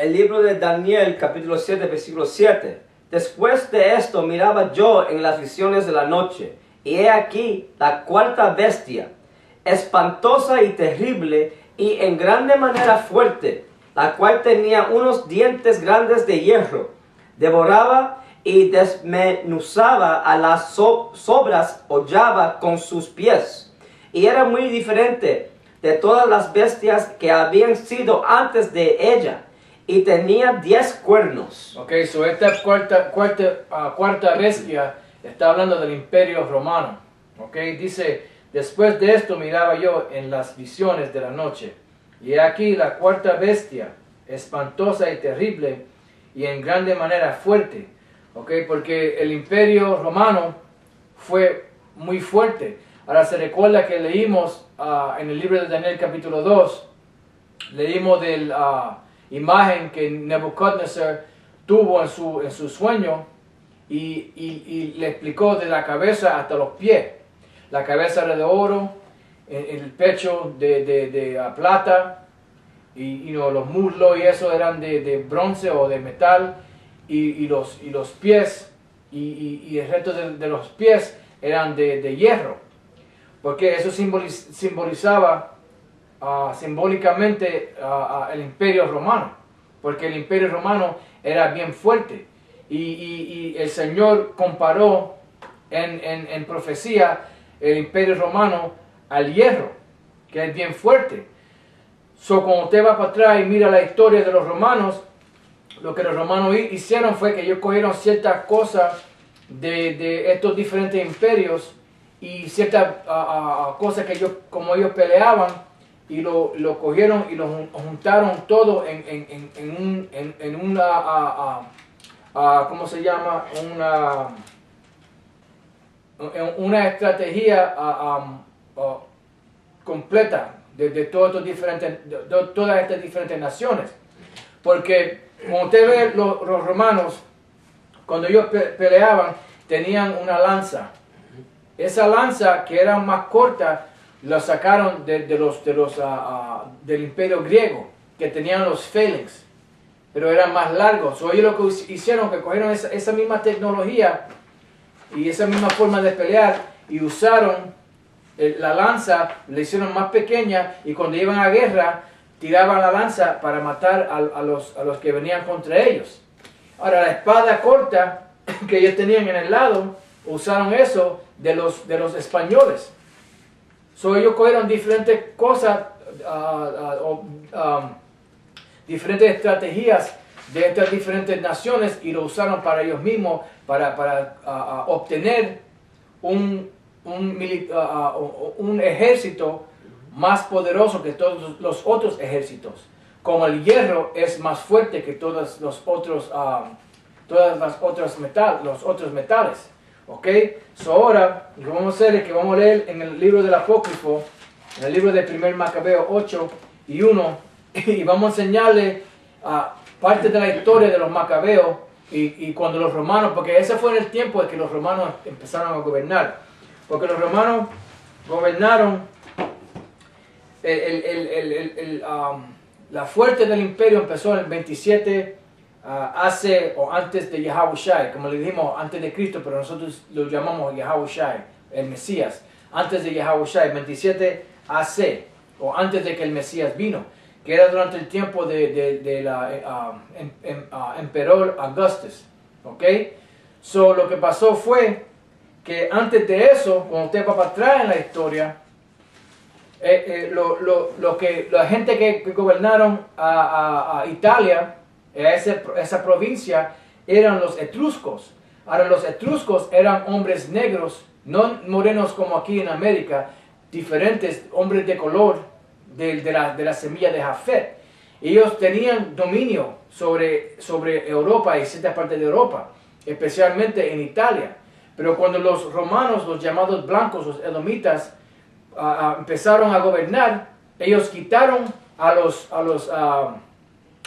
El libro de Daniel, capítulo 7, versículo 7. Después de esto miraba yo en las visiones de la noche, y he aquí la cuarta bestia, espantosa y terrible, y en grande manera fuerte, la cual tenía unos dientes grandes de hierro, devoraba y desmenuzaba a las sobras, hollaba con sus pies, y era muy diferente de todas las bestias que habían sido antes de ella, y tenía 10 cuernos. Ok, so esta cuarta bestia está hablando del Imperio Romano. Ok, dice, después de esto miraba yo en las visiones de la noche, y he aquí la cuarta bestia, espantosa y terrible, y en grande manera fuerte. Ok, porque el Imperio Romano fue muy fuerte. Ahora se recuerda que leímos en el libro de Daniel capítulo 2, leímos de la imagen que Nebuchadnezzar tuvo en su sueño y le explicó de la cabeza hasta los pies. La cabeza era de oro, el pecho de plata, y los muslos y eso eran de bronce o de metal, y los pies y el resto de los pies eran de hierro, porque eso simbolizaba simbólicamente el Imperio Romano, porque el Imperio Romano era bien fuerte, y el Señor comparó en profecía el Imperio Romano al hierro, que es bien fuerte. So, cuando usted va para atrás y mira la historia de los romanos, lo que los romanos hicieron fue que ellos cogieron ciertas cosas de estos diferentes imperios y ciertas cosas que como ellos peleaban, y lo cogieron y lo juntaron todo en una, ¿cómo se llama? Una estrategia completa de todas estas diferentes naciones. Porque como usted ve, los romanos, cuando ellos peleaban, tenían una lanza. Esa lanza, que era más corta, la sacaron del imperio griego, que tenían los phalanx, pero eran más largos. So, ellos lo que hicieron, que cogieron esa misma tecnología y esa misma forma de pelear, y usaron la lanza, la hicieron más pequeña, y cuando iban a guerra, tiraban la lanza para matar a los que venían contra ellos. Ahora, la espada corta que ellos tenían en el lado, usaron eso de los españoles. So, ellos cogieron diferentes cosas, diferentes estrategias de estas diferentes naciones, y lo usaron para ellos mismos, para obtener un ejército más poderoso que todos los otros ejércitos. Como el hierro es más fuerte que todas las otras metales. Ok, so ahora lo que vamos a hacer es que vamos a leer en el libro del Apócrifo, en el libro de 1 Macabeo 8:1, y vamos a enseñarle parte de la historia de los Macabeos y cuando los romanos, porque ese fue en el tiempo de que los romanos empezaron a gobernar, porque los romanos gobernaron la fuerte del imperio empezó en el 27 AC o antes de Yahushua, como le dijimos antes de Cristo, pero nosotros lo llamamos Yahushua, el Mesías, antes de Yahushua, 27 AC o antes de que el Mesías vino, que era durante el tiempo de la emperador Augustus. ¿Ok? So, lo que pasó fue que antes de eso, cuando usted va para atrás en la historia, la gente que gobernaron a Italia, esa provincia, eran los etruscos. Ahora, los etruscos eran hombres negros, no morenos como aquí en América, diferentes, hombres de color de la semilla de Jafet. Ellos tenían dominio sobre Europa y ciertas partes de Europa, especialmente en Italia. Pero cuando los romanos, los llamados blancos, los edomitas, empezaron a gobernar, ellos quitaron a los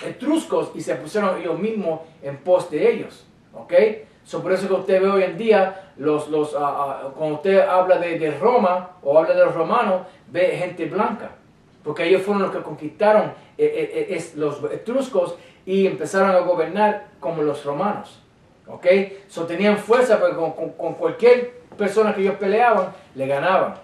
etruscos y se pusieron ellos mismos en pos de ellos. ¿Ok? Por eso que usted ve hoy en día, cuando usted habla de Roma o habla de los romanos, ve gente blanca. porque ellos fueron los que conquistaron los etruscos y empezaron a gobernar como los romanos. ¿Ok? So tenían fuerza, porque con cualquier persona que ellos peleaban, le ganaban.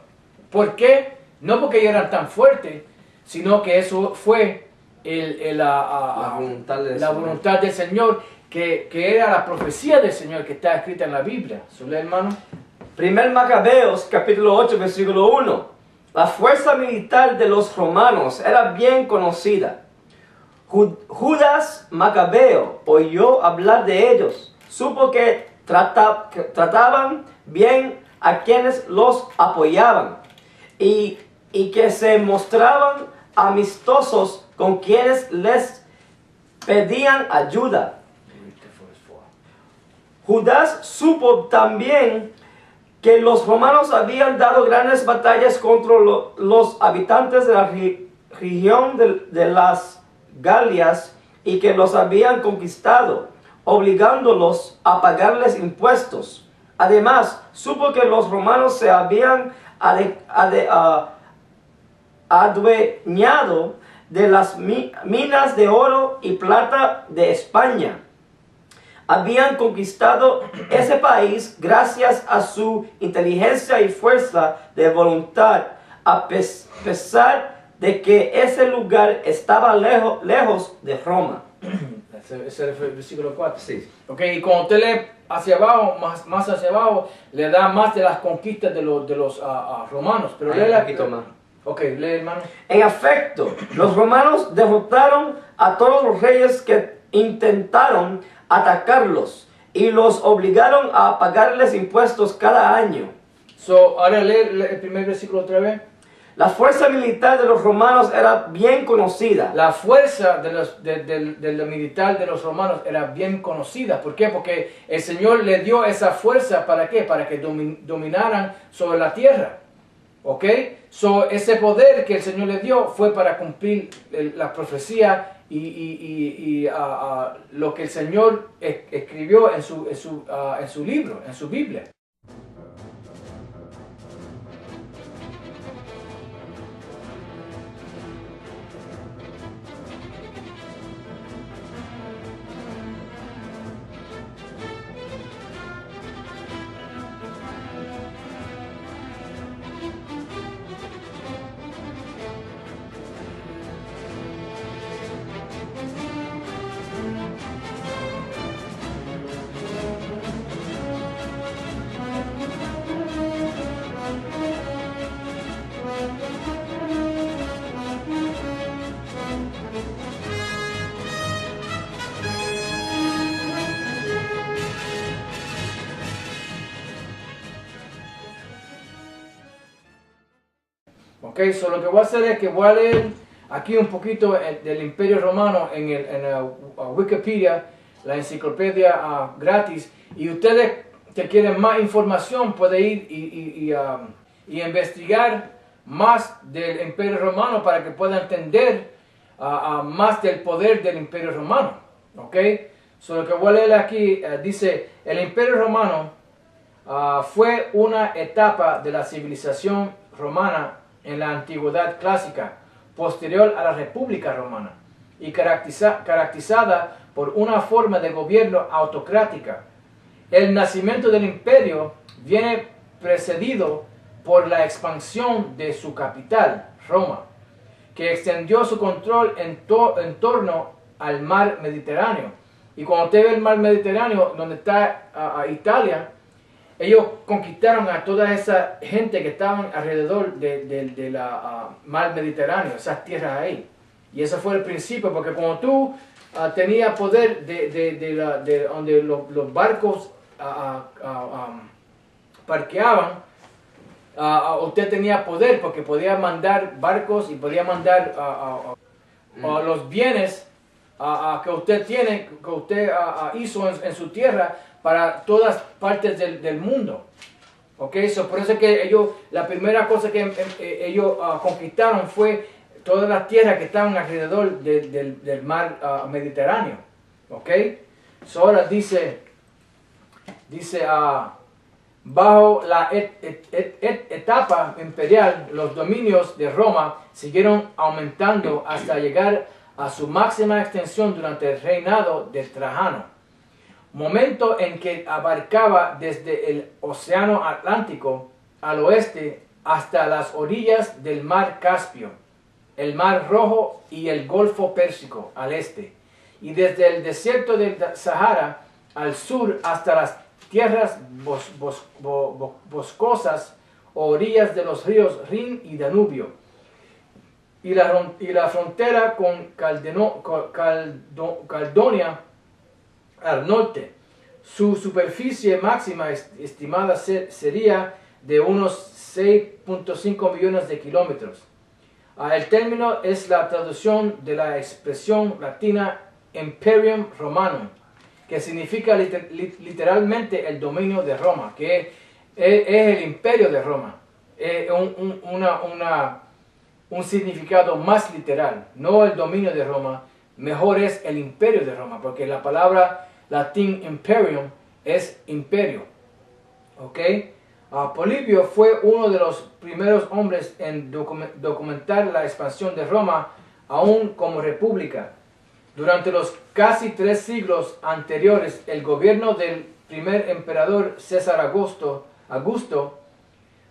¿Por qué? No porque ellos eran tan fuertes, sino que eso fue la voluntad del Señor, que era la profecía del Señor que está escrita en la Biblia. ¿Lee, hermano? Primer Macabeos, capítulo 8, versículo 1. La fuerza militar de los romanos era bien conocida. Judas Macabeo oyó hablar de ellos. Supo que trataban bien a quienes los apoyaban y que se mostraban amistosos con quienes les pedían ayuda. Judas supo también que los romanos habían dado grandes batallas contra los habitantes de la región de las Galias y que los habían conquistado, obligándolos a pagarles impuestos. Además, supo que los romanos se habían adueñado de las minas de oro y plata de España. Habían conquistado ese país gracias a su inteligencia y fuerza de voluntad, a pesar de que ese lugar estaba lejos de Roma. Ese es el versículo 4. Sí. Ok, y cuando usted lee hacia abajo, más hacia abajo, le da más de las conquistas de los romanos. Pero lee un poquito más. Ok, lee, hermano. En efecto, los romanos derrotaron a todos los reyes que intentaron atacarlos y los obligaron a pagarles impuestos cada año. Ahora lee el primer versículo otra vez. La fuerza militar de los romanos era bien conocida. La fuerza de la militar de los romanos era bien conocida. ¿Por qué? Porque el Señor le dio esa fuerza, ¿para qué? Para que dominaran sobre la tierra. ¿Ok? Ese poder que el Señor le dio fue para cumplir la profecía y lo que el Señor escribió en su libro, en su Biblia. Ok, lo que voy a hacer es que voy a leer aquí un poquito del Imperio Romano en Wikipedia, la enciclopedia gratis, y ustedes que quieren más información pueden ir y investigar más del Imperio Romano para que puedan entender más del poder del Imperio Romano. Ok, lo que voy a leer aquí dice: el Imperio Romano fue una etapa de la civilización romana en la antigüedad clásica, posterior a la República Romana, y caracterizada por una forma de gobierno autocrática. El nacimiento del imperio viene precedido por la expansión de su capital, Roma, que extendió su control en torno al mar Mediterráneo. Y cuando usted ve el mar Mediterráneo, donde está Italia, ellos conquistaron a toda esa gente que estaban alrededor de la mar Mediterráneo, esas tierras ahí. Y eso fue el principio, porque cuando tú tenías poder de donde los barcos parqueaban, usted tenía poder porque podía mandar barcos y podía mandar los bienes que usted tiene, que usted hizo en su tierra, para todas partes del mundo. ¿Ok? Por eso es que la primera cosa que ellos conquistaron fue todas las tierras que estaban alrededor del mar Mediterráneo. ¿Ok? Ahora dice Bajo la etapa imperial, los dominios de Roma siguieron aumentando hasta llegar a su máxima extensión durante el reinado de Trajano, momento en que abarcaba desde el Océano Atlántico al oeste hasta las orillas del Mar Caspio, el Mar Rojo y el Golfo Pérsico al este, y desde el desierto del Sahara al sur hasta las tierras boscosas o orillas de los ríos Rin y Danubio, y la frontera con Caldonia al norte. Su superficie máxima estimada sería de unos 6.5 millones de kilómetros. El término es la traducción de la expresión latina Imperium Romanum, que significa literalmente el dominio de Roma, que es el imperio de Roma. Un significado más literal, no el dominio de Roma, mejor es el imperio de Roma, porque la palabra latín imperium es imperio. ¿Ok? Polibio fue uno de los primeros hombres en documentar la expansión de Roma, aún como república. Durante los casi 3 siglos anteriores, el gobierno del primer emperador César Augusto,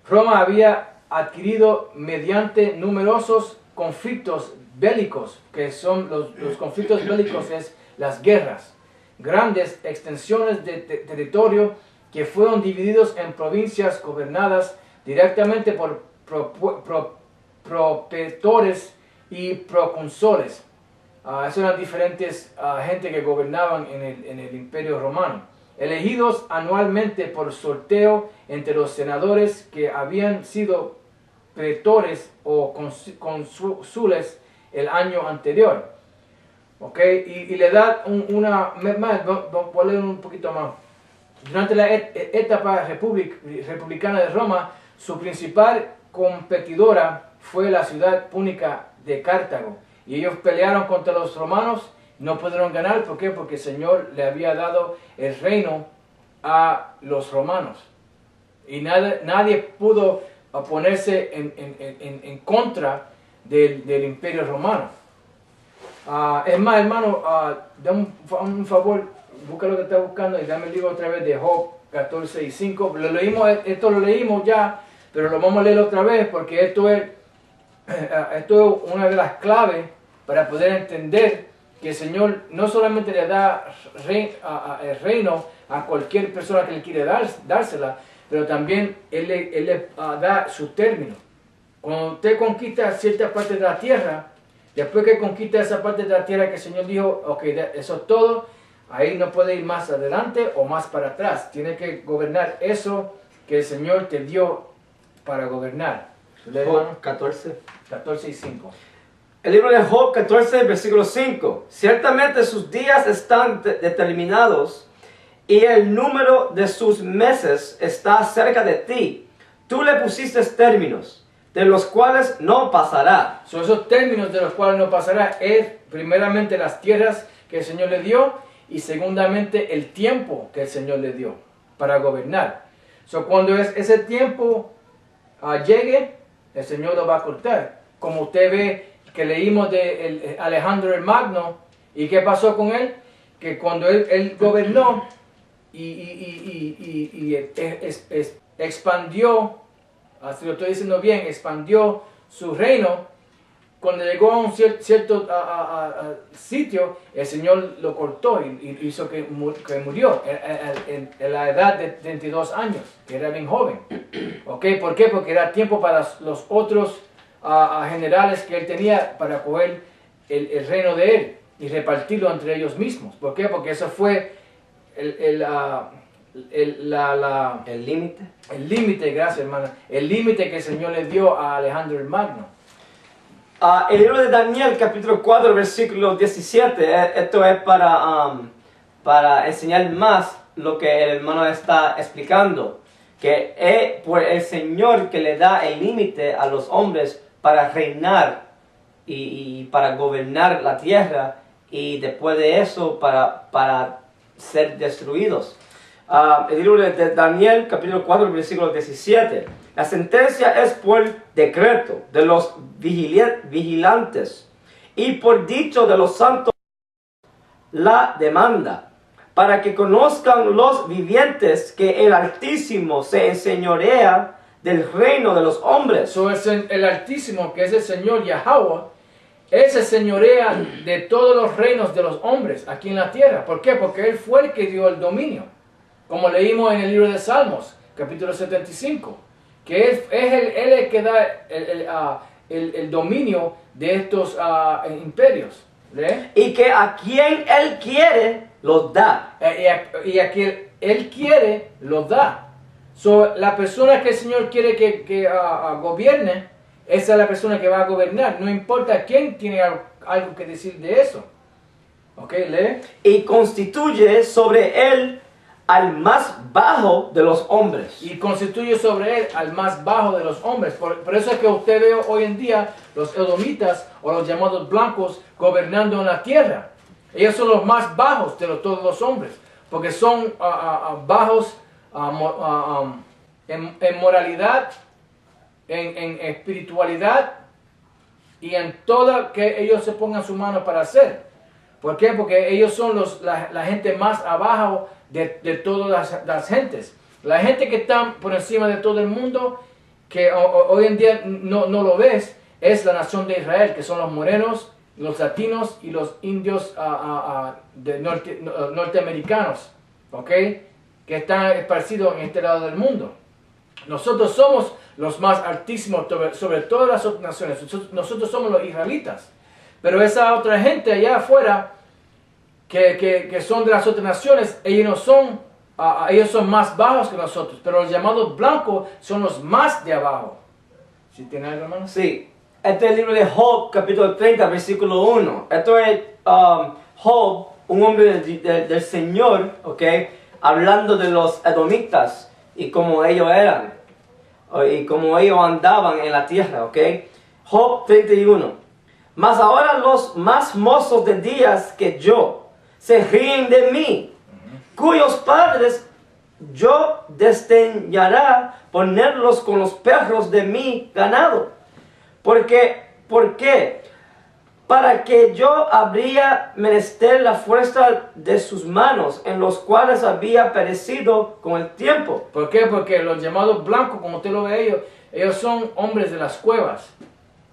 Roma había adquirido mediante numerosos conflictos bélicos, que son los conflictos bélicos es las guerras, grandes extensiones de territorio que fueron divididos en provincias gobernadas directamente por propetores y procónsules. Esos eran diferentes gente que gobernaban en el Imperio Romano, elegidos anualmente por sorteo entre los senadores que habían sido pretores o cónsules el año anterior. ¿Okay? Y le da voy a leer un poquito más. Durante la etapa republicana de Roma, su principal competidora fue la ciudad púnica de Cartago. Y ellos pelearon contra los romanos, no pudieron ganar. ¿Por qué? Porque el Señor le había dado el reino a los romanos. Y nadie pudo ponerse en contra del imperio romano. Es más, hermano, dame un favor, busca lo que está buscando y dame el libro otra vez de Job 14 y 5. Esto lo leímos ya, pero lo vamos a leer otra vez porque esto es una de las claves para poder entender que el Señor no solamente le da el reino a cualquier persona que le quiere dársela, pero también Él le da su término. Cuando usted conquista cierta parte de la tierra, después que conquista esa parte de la tierra que el Señor dijo, ok, eso es todo, ahí no puede ir más adelante o más para atrás. Tiene que gobernar eso que el Señor te dio para gobernar. Job 14 y 5. El libro de Job 14, versículo 5. Ciertamente sus días están determinados y el número de sus meses está cerca de ti. Tú le pusiste términos, de los cuales no pasará. Esos términos de los cuales no pasará es primeramente las tierras que el Señor le dio y segundamente el tiempo que el Señor le dio para gobernar. Cuando ese tiempo llegue, el Señor lo va a cortar. Como usted ve que leímos de Alejandro el Magno, ¿y qué pasó con él? Que cuando él gobernó y expandió, así lo estoy diciendo bien, expandió su reino, cuando llegó a un cierto sitio, el Señor lo cortó y hizo que murió en la edad de 32 años, que era bien joven. ¿Okay? ¿Por qué? Porque era tiempo para los otros generales que él tenía para coger el reino de él y repartirlo entre ellos mismos. ¿Por qué? Porque eso fue el límite. El límite, gracias hermana. El límite que el Señor le dio a Alejandro el Magno. El libro de Daniel, capítulo 4, versículo 17. Esto es para enseñar más lo que el hermano está explicando. Que es por el Señor que le da el límite a los hombres para reinar y para gobernar la tierra. Y después de eso para ser destruidos. El libro de Daniel, capítulo 4, versículo 17. La sentencia es por decreto de los vigilantes y por dicho de los santos la demanda, para que conozcan los vivientes que el Altísimo se enseñorea del reino de los hombres. So, el Altísimo, que es el Señor Yahweh, Él se señorea de todos los reinos de los hombres aquí en la tierra. ¿Por qué? Porque Él fue el que dio el dominio. Como leímos en el libro de Salmos, capítulo 75. Que Él es el que da el dominio de estos imperios. ¿Lee? Y que a quien Él quiere, los da. Y a quien Él quiere, los da. So, la persona que el Señor quiere que gobierne, esa es la persona que va a gobernar. No importa quién tiene algo que decir de eso. ¿Ok? Lee. Y constituye sobre Él al más bajo de los hombres. Y constituye sobre él al más bajo de los hombres. Por eso es que usted ve hoy en día los edomitas o los llamados blancos gobernando en la tierra. Ellos son los más bajos de todos los hombres. Porque son bajos en moralidad, en espiritualidad y en todo que ellos se pongan su mano para hacer. ¿Por qué? Porque ellos son la gente más abajo de todas las gentes. La gente que está por encima de todo el mundo, que hoy en día no lo ves, es la nación de Israel, que son los morenos, los latinos y los indios norteamericanos, ¿ok? Que están esparcidos en este lado del mundo. Nosotros somos los más altísimos sobre todas las otras naciones. Nosotros somos los israelitas. Pero esa otra gente allá afuera, que son de las otras naciones, ellos son más bajos que nosotros. Pero los llamados blancos son los más de abajo. ¿Sí tiene algo, hermano? Sí. Este es el libro de Job, capítulo 30, versículo 1. Esto es Job, un hombre del Señor, ¿ok? Hablando de los edomitas y cómo ellos eran, y cómo ellos andaban en la tierra, ¿ok? Job 31. Mas ahora los más mozos de días que yo se ríen de mí, cuyos padres yo desdeñará ponerlos con los perros de mi ganado. ¿Por qué? Para que yo habría menester la fuerza de sus manos, en los cuales había perecido con el tiempo. ¿Por qué? Porque los llamados blancos, como usted lo ve, ellos son hombres de las cuevas.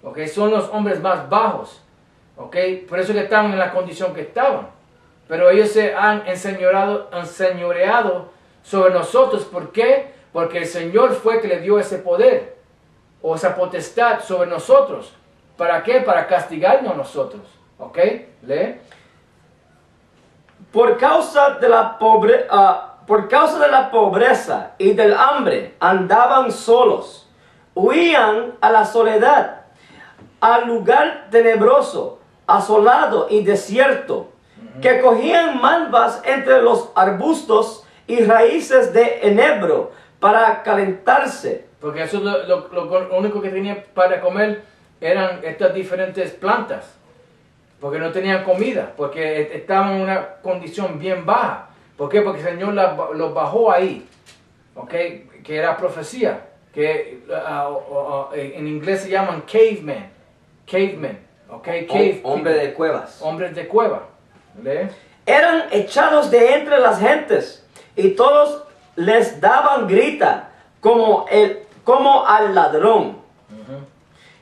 ¿Okay? Son los hombres más bajos. ¿Okay? Por eso que estaban en la condición que estaban. Pero ellos se han enseñoreado sobre nosotros. ¿Por qué? Porque el Señor fue que le dio ese poder o esa potestad sobre nosotros. ¿Para qué? Para castigarnos a nosotros. ¿Ok? Lee. Por causa de la pobreza y del hambre andaban solos, huían a la soledad, al lugar tenebroso, asolado y desierto, que cogían malvas entre los arbustos y raíces de enebro para calentarse. Porque eso es lo único que tenían para comer eran estas diferentes plantas. Porque no tenían comida, porque estaban en una condición bien baja. ¿Por qué? Porque el Señor los bajó ahí. ¿Ok? Que era profecía. Que en inglés se llaman cavemen. Cavemen. ¿Ok? Hombre de cuevas. Hombres de cueva. ¿Lee? Eran echados de entre las gentes, y todos les daban grita como al ladrón.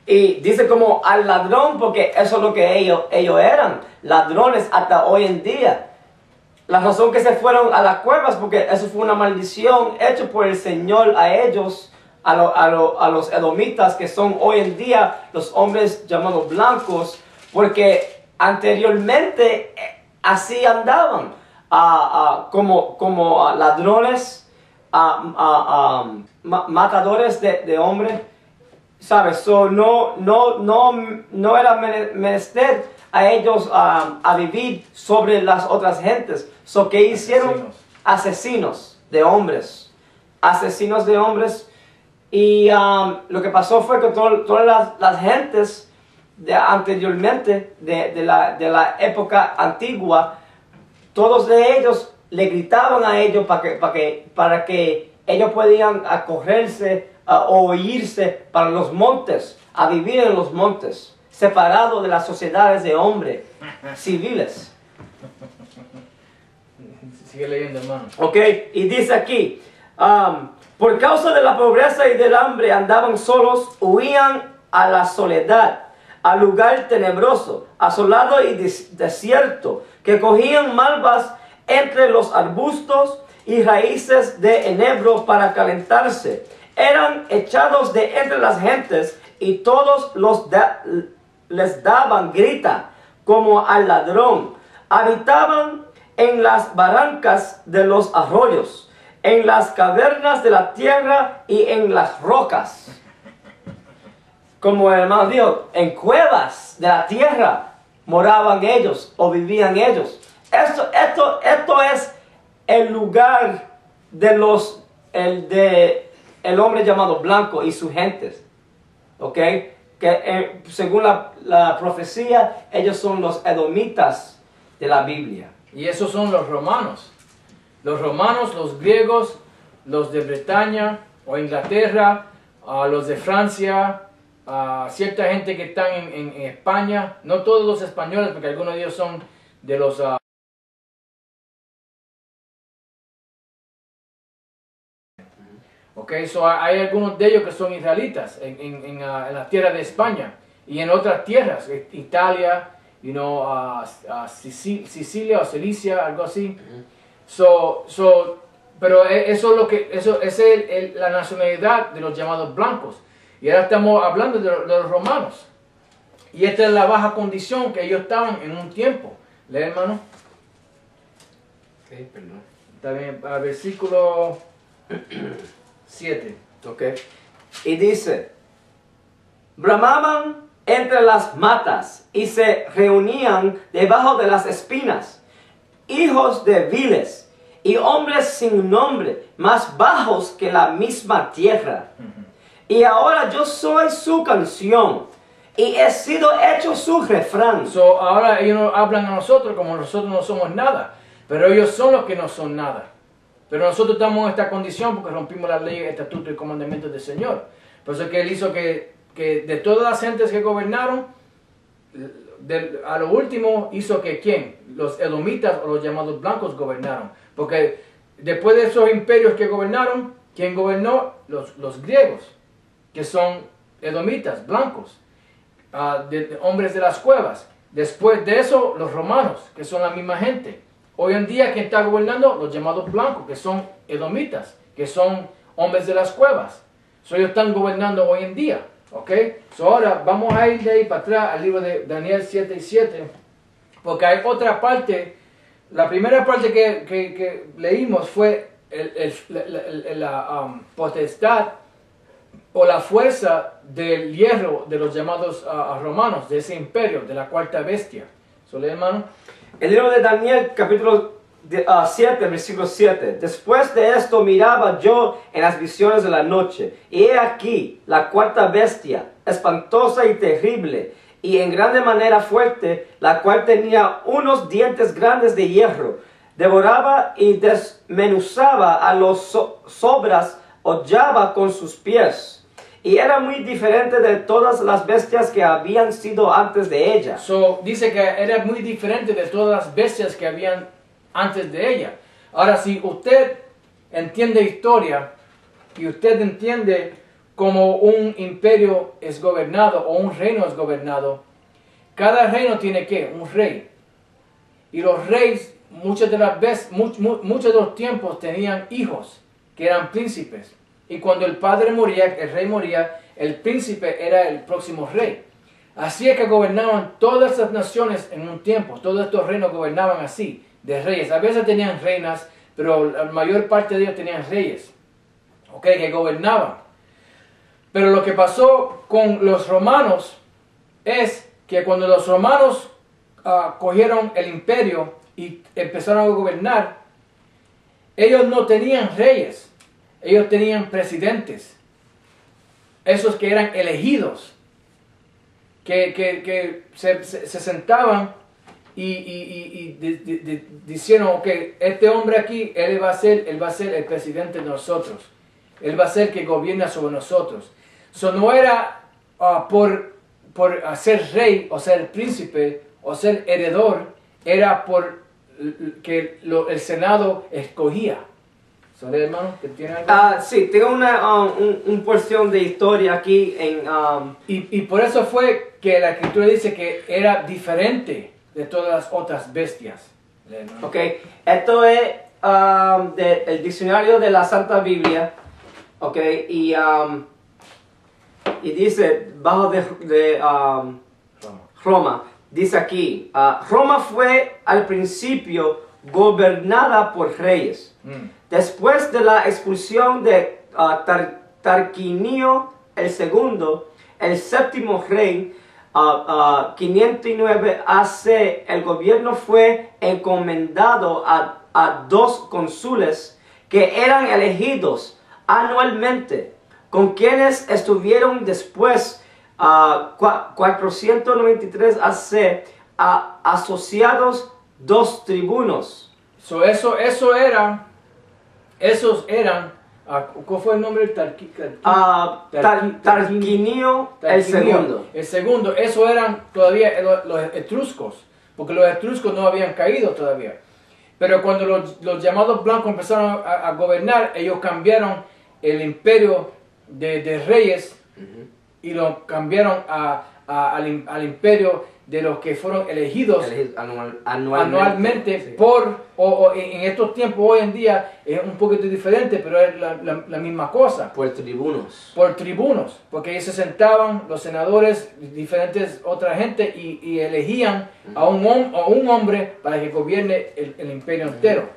Y dice como al ladrón porque eso es lo que ellos eran, ladrones hasta hoy en día. La razón que se fueron a las cuevas porque eso fue una maldición hecha por el Señor a ellos, a los edomitas, que son hoy en día los hombres llamados blancos, porque anteriormente así andaban, como ladrones, matadores de hombres, ¿sabes? So, no era menester a ellos a vivir sobre las otras gentes. So, ¿qué hicieron? Asesinos de hombres. Asesinos de hombres. Y lo que pasó fue que todas las gentes anteriormente, de la época antigua, todos de ellos le gritaban a ellos para que ellos podían correrse o irse para los montes, a vivir en los montes, separados de las sociedades de hombres civiles. Sigue leyendo, hermano. Ok, y dice aquí, por causa de la pobreza y del hambre andaban solos, huían a la soledad, al lugar tenebroso, asolado y desierto, que cogían malvas entre los arbustos y raíces de enebro para calentarse. Eran echados de entre las gentes y todos les daban grita como al ladrón. Habitaban en las barrancas de los arroyos, en las cavernas de la tierra y en las rocas. Como el hermano dijo, en cuevas de la tierra moraban ellos o vivían ellos. Esto es el lugar de el hombre llamado blanco y sus gentes. ¿Ok? Que según la profecía, ellos son los edomitas de la Biblia. Y esos son los romanos. Los romanos, los griegos, los de Bretaña o Inglaterra, los de Francia, cierta gente que están en España. No todos los españoles, porque algunos de ellos son de los... So hay algunos de ellos que son israelitas en la tierra de España y en otras tierras, Italia, Sicilia o Cilicia, algo así. Pero eso es la nacionalidad de los llamados blancos. Y ahora estamos hablando de los romanos. Y esta es la baja condición que ellos estaban en un tiempo. Lee, hermano. Ok, perdón. Está bien, versículo 7. Ok. Y dice, bramaban entre las matas y se reunían debajo de las espinas, hijos de viles y hombres sin nombre, más bajos que la misma tierra. Y ahora yo soy su canción y he sido hecho su refrán. Ahora ellos hablan a nosotros como nosotros no somos nada, pero ellos son los que no son nada. Pero nosotros estamos en esta condición porque rompimos las leyes, estatutos y comandamientos del Señor. Por eso es que Él hizo que de todas las gentes que gobernaron, a lo último hizo que ¿quién? Los edomitas o los llamados blancos gobernaron. Porque después de esos imperios que gobernaron, ¿quién gobernó? Los griegos, que son edomitas, blancos, hombres de las cuevas. Después de eso, los romanos, que son la misma gente. Hoy en día, ¿quién está gobernando? Los llamados blancos, que son edomitas, que son hombres de las cuevas. Ellos están gobernando hoy en día. ¿Ok? Ahora vamos a ir de ahí para atrás al libro de Daniel 7:7, porque hay otra parte. La primera parte que leímos fue la potestad o la fuerza del hierro de los llamados romanos, de ese imperio, de la cuarta bestia. ¿Lee, hermano? El libro de Daniel, capítulo 7, versículo 7. Después de esto miraba yo en las visiones de la noche, y he aquí la cuarta bestia, espantosa y terrible, y en grande manera fuerte, la cual tenía unos dientes grandes de hierro, devoraba y desmenuzaba a los sobras, hollaba con sus pies. Y era muy diferente de todas las bestias que habían sido antes de ella. Dice que era muy diferente de todas las bestias que habían antes de ella. Ahora, si usted entiende historia y usted entiende cómo un imperio es gobernado o un reino es gobernado, cada reino tiene ¿qué? Un rey. Y los reyes muchas de las veces, muchos de los tiempos tenían hijos que eran príncipes. Y cuando el padre moría, el rey moría, el príncipe era el próximo rey. Así es que gobernaban todas las naciones en un tiempo. Todos estos reinos gobernaban así, de reyes. A veces tenían reinas, pero la mayor parte de ellos tenían reyes, que gobernaban. Pero lo que pasó con los romanos es que cuando los romanos cogieron el imperio y empezaron a gobernar, ellos no tenían reyes. Ellos tenían presidentes, esos que eran elegidos, que se sentaban dijeron, ok, este hombre aquí, él va a ser el presidente de nosotros. Él va a ser el que gobierna sobre nosotros. So, no era por ser rey o ser príncipe o ser heredor, era por que el Senado escogía. ¿Sabes, hermano? ¿Que tiene algo? Sí, tengo una porción de historia aquí en... Y por eso fue que la escritura dice que era diferente de todas las otras bestias. Ok, esto es del diccionario de la Santa Biblia. Ok, y dice, bajo de Roma, dice aquí, Roma fue al principio gobernada por reyes. Después de la expulsión de Tarquinio el segundo, el séptimo rey, 509 AC, el gobierno fue encomendado a 2 cónsules que eran elegidos anualmente, con quienes estuvieron después 493 AC asociados 2 tribunos. So, esos eran, ¿cuál fue el nombre? Tarquinio el segundo. El segundo, esos eran todavía los etruscos, porque los etruscos no habían caído todavía. Pero cuando los llamados blancos empezaron a gobernar, ellos cambiaron el imperio de reyes y lo cambiaron al imperio de los que fueron elegidos anualmente sí. En estos tiempos hoy en día es un poquito diferente, pero es la misma cosa. Por tribunos. Por tribunos, porque ellos se sentaban, los senadores, diferentes otra gente, y elegían a un hombre para que gobierne el imperio entero.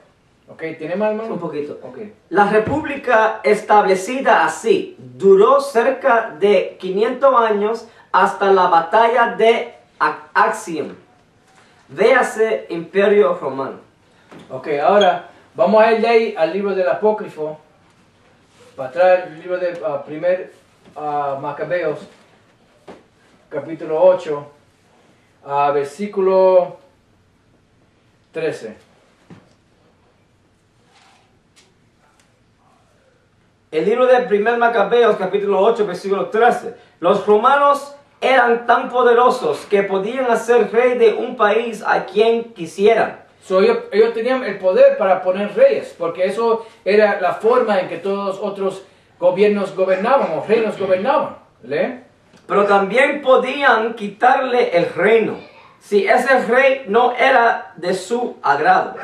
¿Ok? ¿Tiene más, hermano? Un poquito. Okay. La república establecida así duró cerca de 500 años hasta la batalla de Actium. Véase Imperio Romano. Ok, ahora vamos a ir de ahí al libro del Apócrifo, para atrás el libro de Macabeos, capítulo 8, versículo 13. El libro de 1 Macabeos, capítulo 8, versículo 13. Los romanos eran tan poderosos que podían hacer rey de un país a quien quisieran. So, ellos tenían el poder para poner reyes, porque eso era la forma en que todos los otros gobiernos gobernaban o reinos gobernaban. ¿Le? Pero también podían quitarle el reino si ese rey no era de su agrado.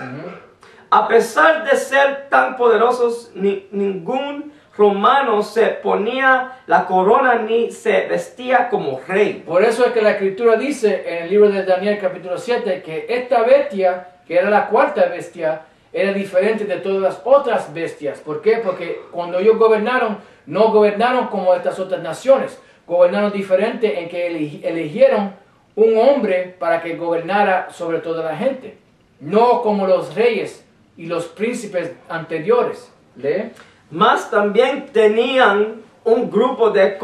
A pesar de ser tan poderosos, ningún romano se ponía la corona ni se vestía como rey. Por eso es que la escritura dice en el libro de Daniel capítulo 7 que esta bestia, que era la cuarta bestia, era diferente de todas las otras bestias. ¿Por qué? Porque cuando ellos gobernaron, no gobernaron como estas otras naciones. Gobernaron diferente en que eligieron un hombre para que gobernara sobre toda la gente. No como los reyes y los príncipes anteriores. ¿Lee? Mas también tenían un grupo de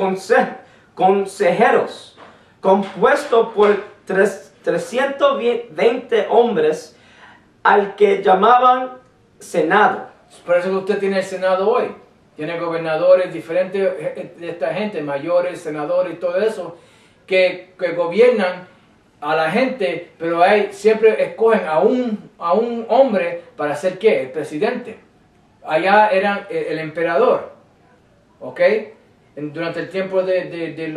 consejeros compuesto por 320 hombres al que llamaban Senado. Por eso que usted tiene el Senado hoy. Tiene gobernadores diferentes de esta gente, mayores, senadores y todo eso, que gobiernan a la gente, pero siempre escogen a un hombre para ser ¿qué? El presidente. Allá eran el emperador, ¿ok? Durante el tiempo de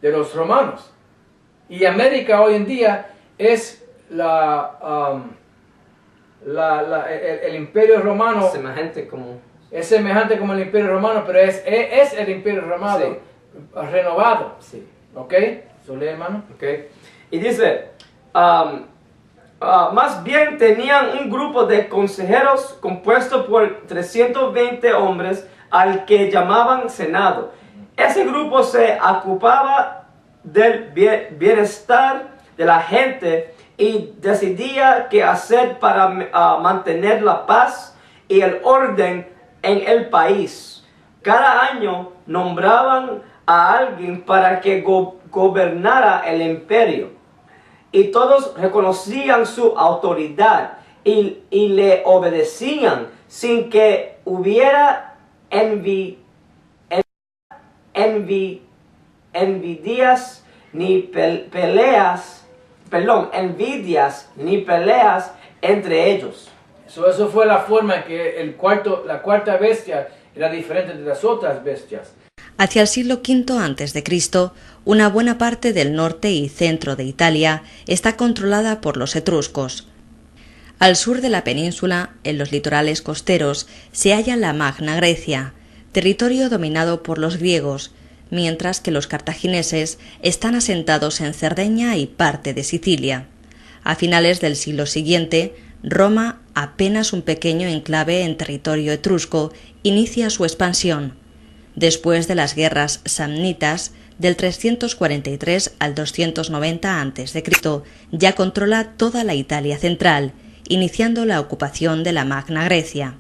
los romanos. Y América hoy en día es el imperio romano. Es semejante como el imperio romano, pero es el imperio romano, sí, renovado. Sí. ¿Ok? ¿Solé, hermano? Ok. Y dice... más bien tenían un grupo de consejeros compuesto por 320 hombres al que llamaban Senado. Ese grupo se ocupaba del bienestar de la gente y decidía qué hacer para mantener la paz y el orden en el país. Cada año nombraban a alguien para que gobernara el imperio. y todos reconocían su autoridad y le obedecían sin que hubiera envidias ni envidias ni peleas entre ellos. Eso fue la forma en que la cuarta bestia era diferente de las otras bestias. Hacia el siglo V a.C., una buena parte del norte y centro de Italia está controlada por los etruscos. Al sur de la península, en los litorales costeros, se halla la Magna Grecia, territorio dominado por los griegos, mientras que los cartagineses están asentados en Cerdeña y parte de Sicilia. A finales del siglo siguiente, Roma, apenas un pequeño enclave en territorio etrusco, inicia su expansión. Después de las guerras samnitas, del 343 al 290 a.C., ya controla toda la Italia central, iniciando la ocupación de la Magna Grecia.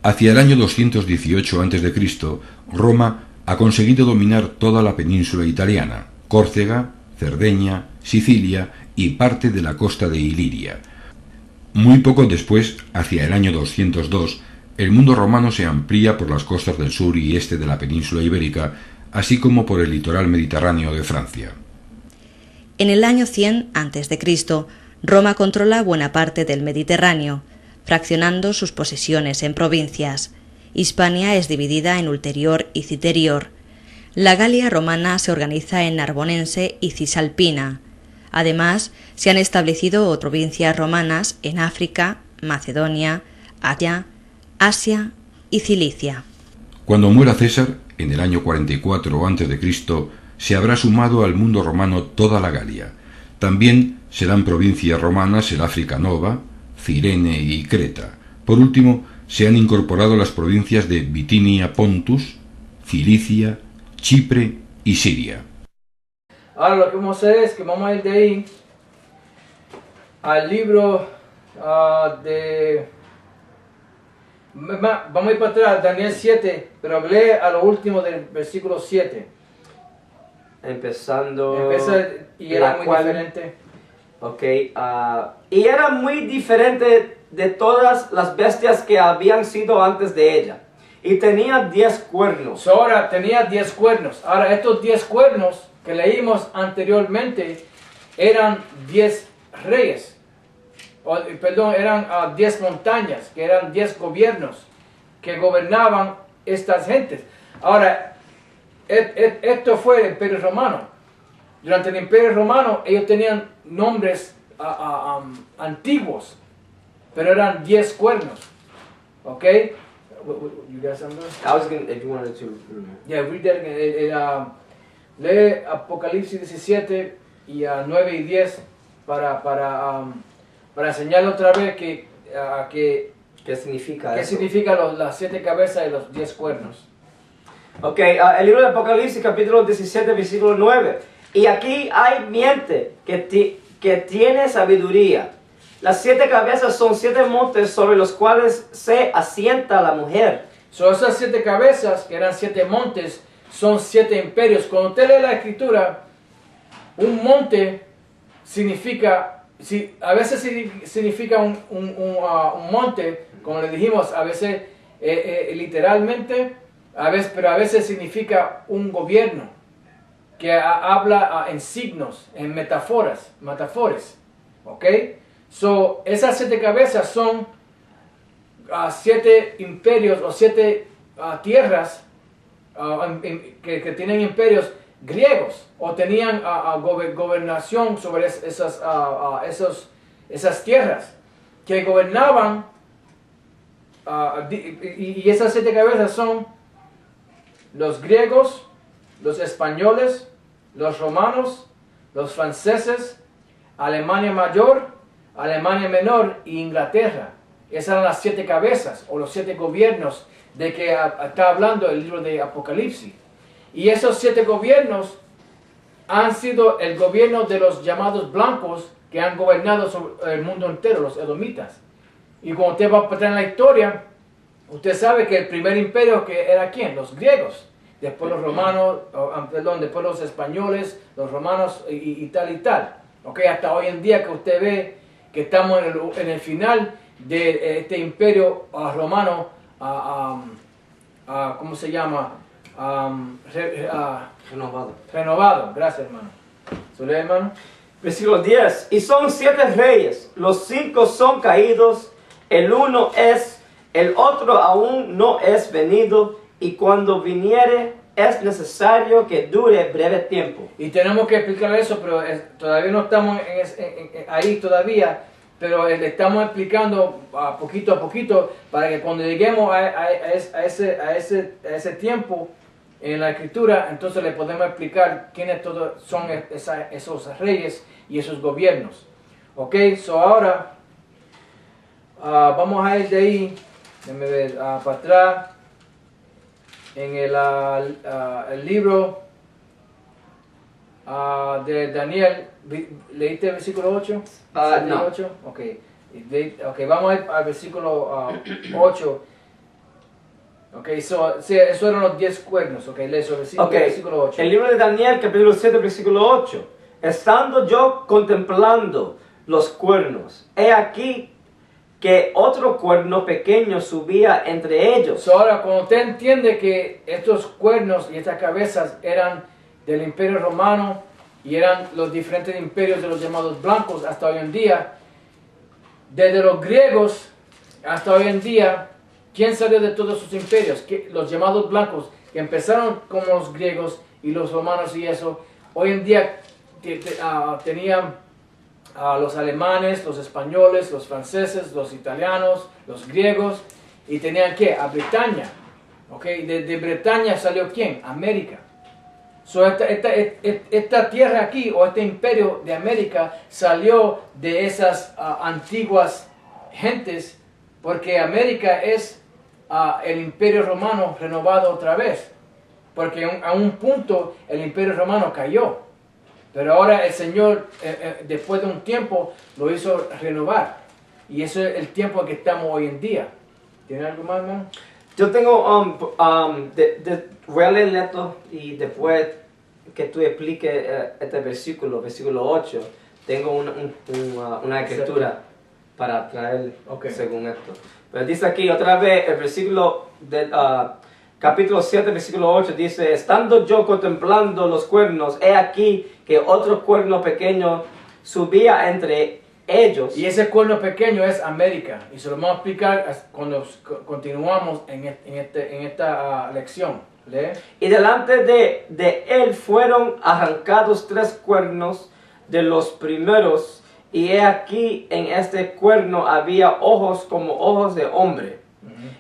Hacia el año 218 a.C., Roma ha conseguido dominar toda la península italiana, Córcega, Cerdeña, Sicilia y parte de la costa de Iliria. Muy poco después, hacia el año 202, el mundo romano se amplía por las costas del sur y este de la península ibérica, así como por el litoral mediterráneo de Francia. En el año 100 a.C., Roma controla buena parte del Mediterráneo, fraccionando sus posesiones en provincias. Hispania es dividida en ulterior y citerior. La Galia romana se organiza en Narbonense y Cisalpina. Además, se han establecido provincias romanas en África, Macedonia, Asia y Cilicia. Cuando muera César, en el año 44 a.C., se habrá sumado al mundo romano toda la Galia. También serán provincias romanas el África Nova, Cirene y Creta. Por último, se han incorporado las provincias de Bitinia Pontus, Cilicia, Chipre y Siria. Ahora lo que vamos a hacer es que vamos a ir de ahí al libro vamos a ir para atrás, Daniel 7, pero lee a lo último del versículo 7. Y era muy diferente. Ok, y era muy diferente de todas las bestias que habían sido antes de ella. Y tenía 10 cuernos. Ahora tenía 10 cuernos. Ahora estos 10 cuernos que leímos anteriormente eran 10 reyes. Eran 10 montañas, que eran 10 gobiernos que gobernaban estas gentes. Ahora, esto fue el Imperio Romano. Durante el Imperio Romano ellos tenían nombres antiguos, pero eran 10 cuernos. ¿Ok? You got something? I was going if you wanted to. Yeah, read that again. Lee Apocalipsis 17 y 9 y 10 para enseñarle otra vez ¿Qué significa qué eso? significa las 7 cabezas y los 10 cuernos. Ok, el libro de Apocalipsis, capítulo 17, versículo 9. Y aquí hay mente que tiene sabiduría. Las 7 cabezas son 7 montes sobre los cuales se asienta la mujer. Esas 7 cabezas, que eran 7 montes, son 7 imperios. Cuando usted lee la escritura, un monte significa, a veces significa un monte, como le dijimos, a veces literalmente, pero a veces significa un gobierno que habla en signos, en metáforas, ¿ok? Esas 7 cabezas son 7 imperios o 7 tierras que tienen imperios griegos o tenían gobernación sobre esas tierras que gobernaban y esas 7 cabezas son los griegos, los españoles, los romanos, los franceses, Alemania Mayor, Alemania Menor y Inglaterra. Esas eran las 7 cabezas o los 7 gobiernos de que está hablando el libro de Apocalipsis. Y esos 7 gobiernos han sido el gobierno de los llamados blancos que han gobernado sobre el mundo entero, los edomitas. Y cuando usted va a pasar en la historia, usted sabe que el primer imperio que era ¿quién? Los griegos. Después los romanos, después los españoles, los romanos y tal y tal. ¿ok? Hasta hoy en día que usted ve que estamos en el final de este imperio romano, ¿cómo se llama? Renovado. Renovado. Gracias, hermano. ¿Se lee, hermano? Versículo 10. Y son 7 reyes, los 5 son caídos, el uno es, el otro aún no es venido, y cuando viniere es necesario que dure breve tiempo. Y tenemos que explicar eso, pero todavía no estamos ahí todavía, pero le estamos explicando poquito a poquito para que cuando lleguemos a ese tiempo en la escritura, entonces le podemos explicar quiénes todos son esos reyes y esos gobiernos. Ok, so ahora vamos a ir de ahí, déjame ver, para atrás, en el libro de Daniel. ¿Leíste el versículo 8? No. 8? Ok, vamos a ir al versículo 8. Ok, eso eran los 10 cuernos. Ok, lee eso, versículo 8. El libro de Daniel, capítulo 7, versículo 8. Estando yo contemplando los cuernos, he aquí que otro cuerno pequeño subía entre ellos. So, ahora, cuando usted entiende que estos cuernos y estas cabezas eran del imperio romano y eran los diferentes imperios de los llamados blancos hasta hoy en día, desde los griegos hasta hoy en día, ¿quién salió de todos sus imperios? Los llamados blancos, que empezaron como los griegos y los romanos y eso, hoy en día tenían los alemanes, los españoles, los franceses, los italianos, los griegos, y tenían ¿qué? A Bretaña. ¿Okay? De Bretaña salió ¿quién? América. So, esta tierra aquí, o este imperio de América, salió de esas antiguas gentes, porque América es el imperio romano renovado otra vez. Porque a un punto el imperio romano cayó. Pero ahora el Señor, después de un tiempo, lo hizo renovar. Y eso es el tiempo en que estamos hoy en día. ¿Tiene algo más, hermano? Yo tengo, voy a leer esto y después que tú expliques este versículo 8, tengo una escritura para traer según esto. Pero dice aquí otra vez, el versículo de capítulo 7, versículo 8, dice, estando yo contemplando los cuernos, he aquí que otro cuerno pequeño subía entre ellos. Y ese cuerno pequeño es América. Y se lo vamos a explicar cuando continuamos en esta lección. ¿Lee? Y delante de él fueron arrancados 3 cuernos de los primeros, y he aquí en este cuerno había ojos como ojos de hombre,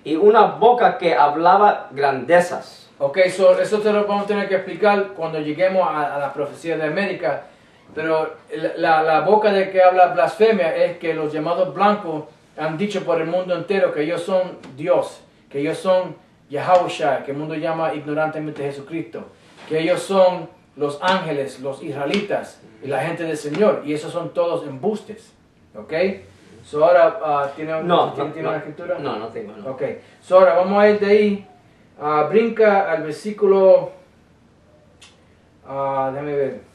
y una boca que hablaba grandezas. Ok, eso te lo vamos a tener que explicar cuando lleguemos a la profecía de América. Pero la boca de que habla blasfemia es que los llamados blancos han dicho por el mundo entero que ellos son Dios, que ellos son Yahushua, que el mundo llama ignorantemente Jesucristo, que ellos son los ángeles, los israelitas y la gente del Señor, y esos son todos embustes. ¿Ok? So ahora, ¿tiene una escritura? No, no tengo. No. Ok, so ahora vamos a ir de ahí, brinca al versículo, déjame ver.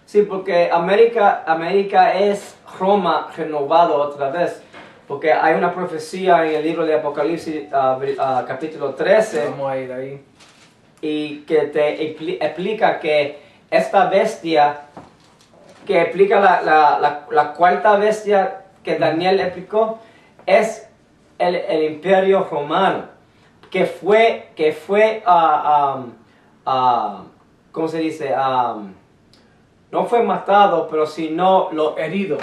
Sí, porque América es Roma renovado otra vez. Porque hay una profecía en el libro de Apocalipsis, capítulo 13. Vamos a ir ahí. Y que te explica que esta bestia, que explica la cuarta bestia que Daniel explicó, es el imperio romano. Que fue ¿cómo se dice? No fue matado, pero sino herido.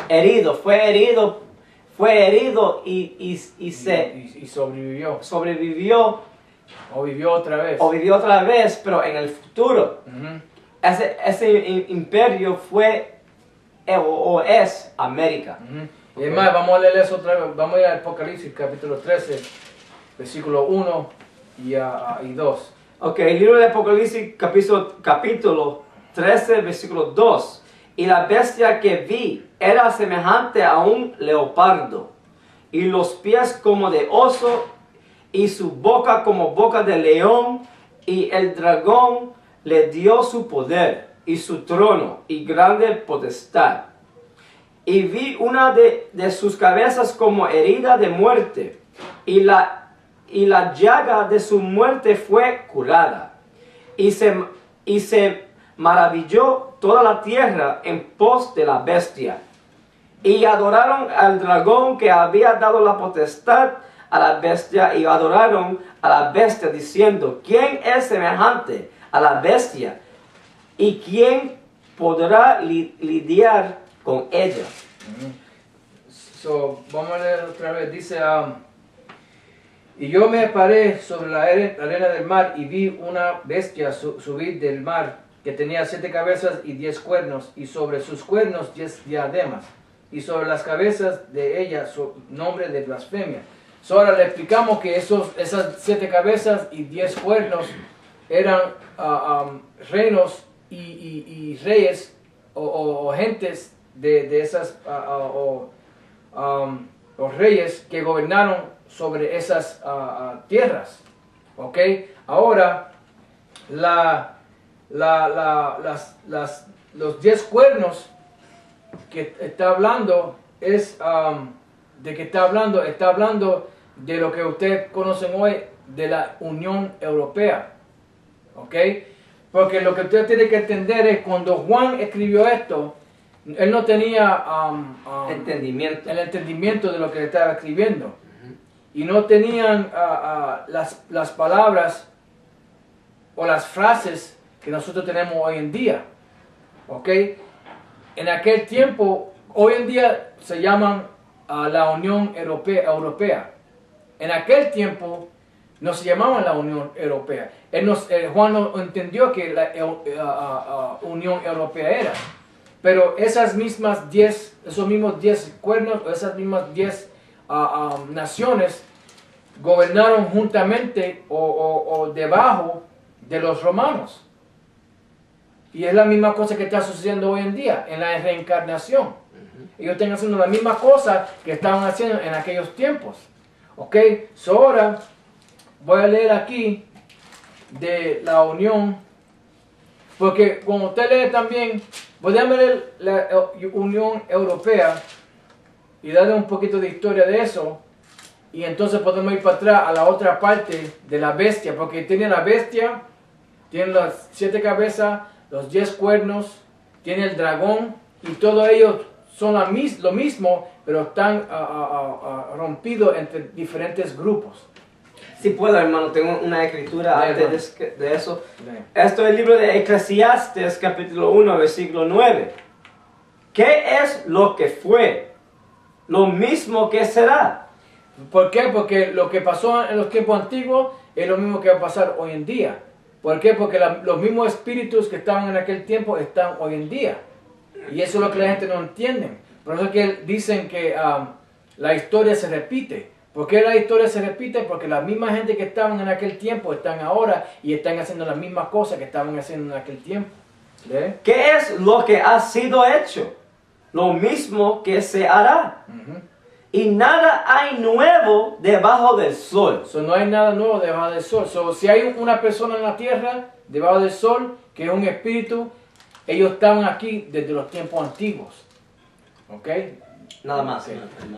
Fue herido y sobrevivió. O vivió otra vez, pero en el futuro. Ese imperio fue o es América. Y además, vamos a leer eso otra vez. Vamos a ir al Apocalipsis, capítulo 13, versículo 1 y 2. Ok, el libro de Apocalipsis, capítulo 13, versículo 2. Y la bestia que vi era semejante a un leopardo, y los pies como de oso, y su boca como boca de león, y el dragón le dio su poder y su trono y grande potestad. Y vi una de sus cabezas como herida de muerte, y la llaga de su muerte fue curada. Y se maravilló toda la tierra en pos de la bestia. Y adoraron al dragón que había dado la potestad a la bestia, y adoraron a la bestia diciendo: ¿quién es semejante a la bestia? ¿Y quién podrá lidiar con ella? So, vamos a leer otra vez. Dice, y yo me paré sobre la arena del mar y vi una bestia subir del mar que tenía 7 cabezas y 10 cuernos, y sobre sus cuernos 10 diademas, y sobre las cabezas de ella su nombre de blasfemia. So, ahora le explicamos que esas 7 cabezas y 10 cuernos eran reinos y reyes o gentes de esas los reyes que gobernaron sobre esas tierras. ¿Ok? Ahora los 10 cuernos que está hablando es de que está hablando de lo que ustedes conocen hoy de la Unión Europea. ¿Ok? Porque lo que usted tiene que entender es cuando Juan escribió esto, él no tenía el entendimiento de lo que estaba escribiendo. Y no tenían las palabras o las frases que nosotros tenemos hoy en día. ¿Ok? En aquel tiempo, hoy en día se llaman la Unión Europea. En aquel tiempo no se llamaban la Unión Europea. Juan no entendió que la Unión Europea era. Pero esos mismos 10 cuernos, esas mismas 10 naciones gobernaron juntamente o debajo de los romanos. Y es la misma cosa que está sucediendo hoy en día, en la reencarnación. Ellos están haciendo la misma cosa que estaban haciendo en aquellos tiempos. Ok, so ahora voy a leer aquí de la Unión, porque como usted lee también, podemos leer la Unión Europea y darle un poquito de historia de eso, y entonces podemos ir para atrás a la otra parte de la bestia, porque tiene la bestia, tiene las 7 cabezas, los 10 cuernos, tiene el dragón, y todos ellos son lo mismo, pero están rompidos entre diferentes grupos. Si puedo, hermano, tengo una escritura Lee, antes de eso. Lee. Esto es el libro de Eclesiastes, capítulo 1, versículo 9. ¿Qué es lo que fue? Lo mismo que será. ¿Por qué? Porque lo que pasó en los tiempos antiguos es lo mismo que va a pasar hoy en día. ¿Por qué? Porque los mismos espíritus que estaban en aquel tiempo están hoy en día. Y eso es lo que la gente no entiende. Por eso es que dicen que la historia se repite. ¿Por qué la historia se repite? Porque la misma gente que estaban en aquel tiempo están ahora y están haciendo las mismas cosas que estaban haciendo en aquel tiempo. ¿Ve? ¿Qué es lo que ha sido hecho? Lo mismo que se hará. Y nada hay nuevo debajo del sol. So, no hay nada nuevo debajo del sol. So, si hay una persona en la tierra debajo del sol, que es un espíritu, ellos estaban aquí desde los tiempos antiguos. ¿Ok? Nada más.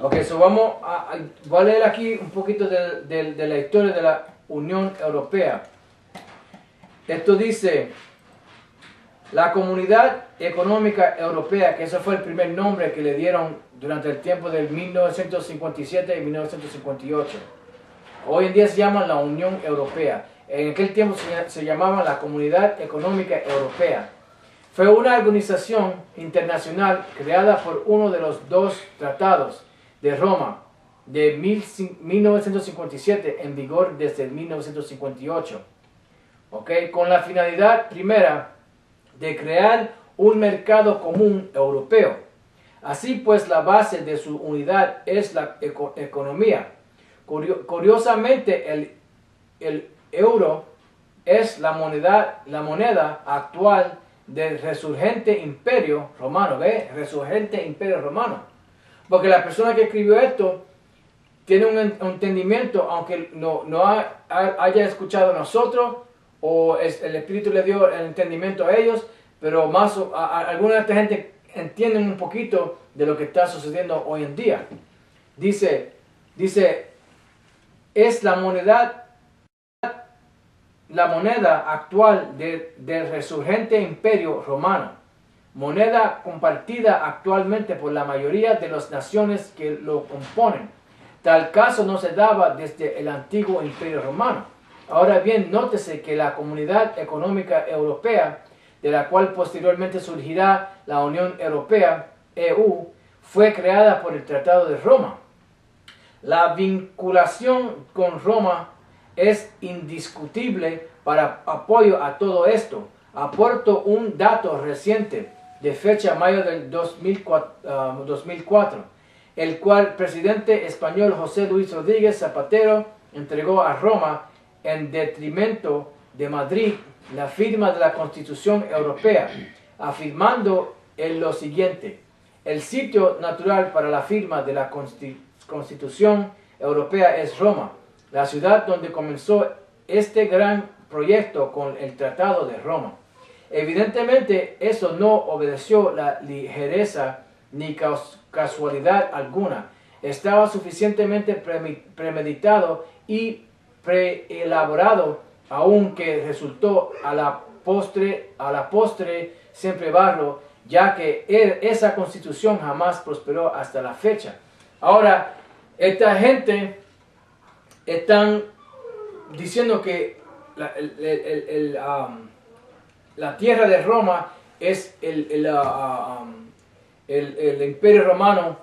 Ok, so voy a leer aquí un poquito de la historia de la Unión Europea. Esto dice, la Comunidad Económica Europea, que ese fue el primer nombre que le dieron durante el tiempo del 1957 y 1958. Hoy en día se llama la Unión Europea. En aquel tiempo se llamaba la Comunidad Económica Europea. Fue una organización internacional creada por uno de los 2 tratados de Roma de 1957 en vigor desde 1958. ¿Okay? Con la finalidad primera de crear un mercado común europeo. Así pues, la base de su unidad es la economía. Curiosamente, el euro es la moneda actual del resurgente imperio romano. ¿Ve? Resurgente imperio romano. Porque la persona que escribió esto tiene un entendimiento, aunque no haya escuchado a nosotros o el Espíritu le dio el entendimiento a ellos, pero más alguna de esta gente entienden un poquito de lo que está sucediendo hoy en día. Dice, es la moneda actual del resurgente imperio romano, moneda compartida actualmente por la mayoría de las naciones que lo componen. Tal caso no se daba desde el antiguo imperio romano. Ahora bien, nótese que la Comunidad Económica Europea, de la cual posteriormente surgirá la Unión Europea, EU, fue creada por el Tratado de Roma. La vinculación con Roma es indiscutible para apoyo a todo esto. Aporto un dato reciente de fecha mayo del 2004, el cual el presidente español José Luis Rodríguez Zapatero entregó a Roma en detrimento de Madrid la firma de la Constitución Europea, afirmando en lo siguiente: el sitio natural para la firma de la Constitución Europea es Roma, la ciudad donde comenzó este gran proyecto con el Tratado de Roma. Evidentemente, eso no obedeció la ligereza ni casualidad alguna. Estaba suficientemente premeditado y preelaborado, aunque resultó a la postre siempre barro, ya que esa constitución jamás prosperó hasta la fecha. Ahora, esta gente están diciendo que la tierra de Roma es el imperio romano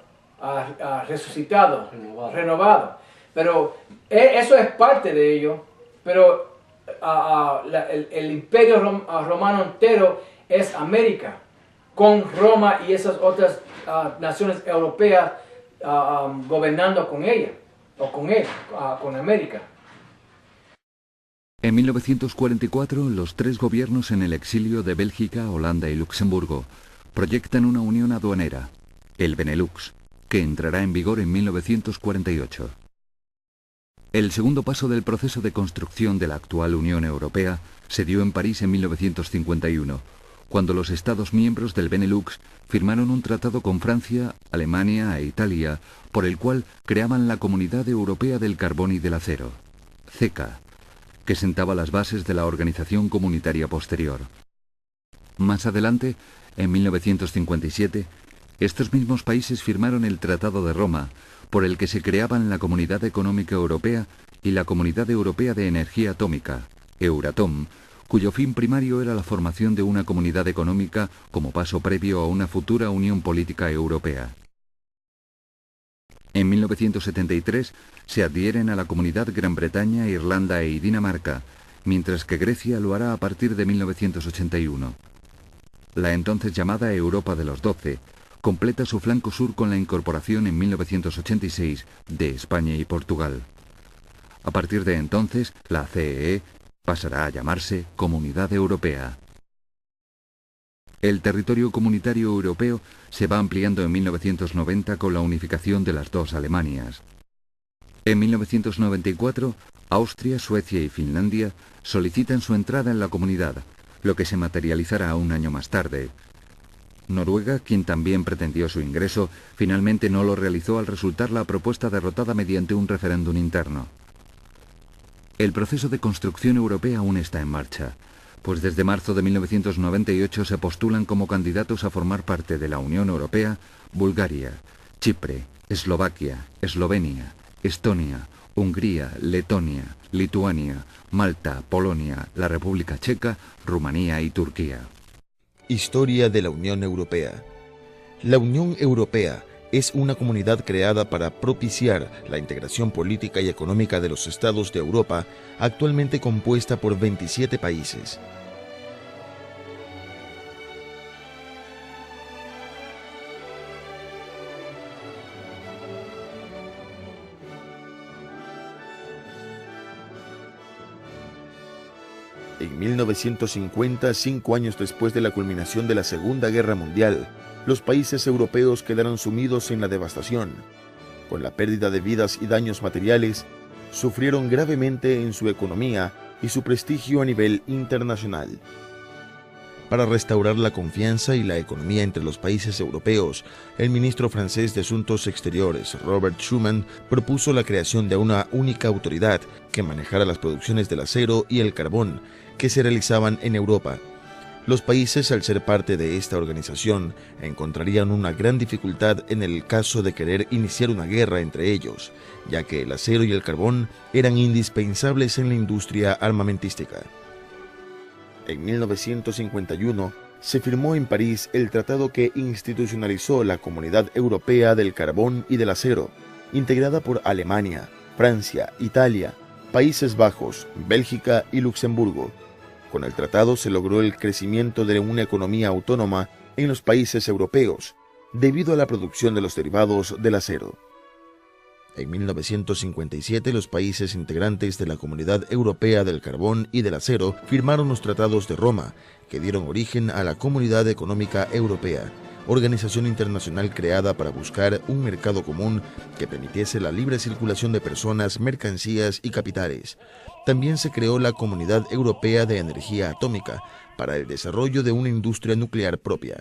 resucitado, renovado. Pero eso es parte de ello, pero el imperio romano entero es América, con Roma y esas otras naciones europeas gobernando con ella, o con América. En 1944, los tres gobiernos en el exilio de Bélgica, Holanda y Luxemburgo proyectan una unión aduanera, el Benelux, que entrará en vigor en 1948. El segundo paso del proceso de construcción de la actual Unión Europea se dio en París en 1951, cuando los Estados miembros del Benelux firmaron un tratado con Francia, Alemania e Italia, por el cual creaban la Comunidad Europea del Carbón y del Acero, CECA, que sentaba las bases de la organización comunitaria posterior. Más adelante, en 1957, estos mismos países firmaron el Tratado de Roma, por el que se creaban la Comunidad Económica Europea y la Comunidad Europea de Energía Atómica, Euratom, cuyo fin primario era la formación de una comunidad económica como paso previo a una futura Unión Política Europea. En 1973 se adhieren a la Comunidad Gran Bretaña, Irlanda y Dinamarca, mientras que Grecia lo hará a partir de 1981. La entonces llamada Europa de los 12 completa su flanco sur con la incorporación en 1986 de España y Portugal. A partir de entonces, la CEE pasará a llamarse Comunidad Europea. El territorio comunitario europeo se va ampliando en 1990 con la unificación de las dos Alemanias. En 1994, Austria, Suecia y Finlandia solicitan su entrada en la comunidad, lo que se materializará un año más tarde. Noruega, quien también pretendió su ingreso, finalmente no lo realizó al resultar la propuesta derrotada mediante un referéndum interno. El proceso de construcción europea aún está en marcha, pues desde marzo de 1998 se postulan como candidatos a formar parte de la Unión Europea Bulgaria, Chipre, Eslovaquia, Eslovenia, Estonia, Hungría, Letonia, Lituania, Malta, Polonia, la República Checa, Rumanía y Turquía. Historia de la Unión Europea. La Unión Europea es una comunidad creada para propiciar la integración política y económica de los estados de Europa, actualmente compuesta por 27 países. En 1950, 5 años después de la culminación de la Segunda Guerra Mundial, los países europeos quedaron sumidos en la devastación. Con la pérdida de vidas y daños materiales, sufrieron gravemente en su economía y su prestigio a nivel internacional. Para restaurar la confianza y la economía entre los países europeos, el ministro francés de Asuntos Exteriores, Robert Schuman, propuso la creación de una única autoridad que manejara las producciones del acero y el carbón que se realizaban en Europa. Los países, al ser parte de esta organización, encontrarían una gran dificultad en el caso de querer iniciar una guerra entre ellos, ya que el acero y el carbón eran indispensables en la industria armamentística. En 1951 se firmó en París el tratado que institucionalizó la Comunidad Europea del Carbón y del Acero, integrada por Alemania, Francia, Italia, Países Bajos, Bélgica y Luxemburgo. Con el tratado se logró el crecimiento de una economía autónoma en los países europeos, debido a la producción de los derivados del acero. En 1957, los países integrantes de la Comunidad Europea del Carbón y del Acero firmaron los Tratados de Roma, que dieron origen a la Comunidad Económica Europea, organización internacional creada para buscar un mercado común que permitiese la libre circulación de personas, mercancías y capitales. También se creó la Comunidad Europea de Energía Atómica para el desarrollo de una industria nuclear propia.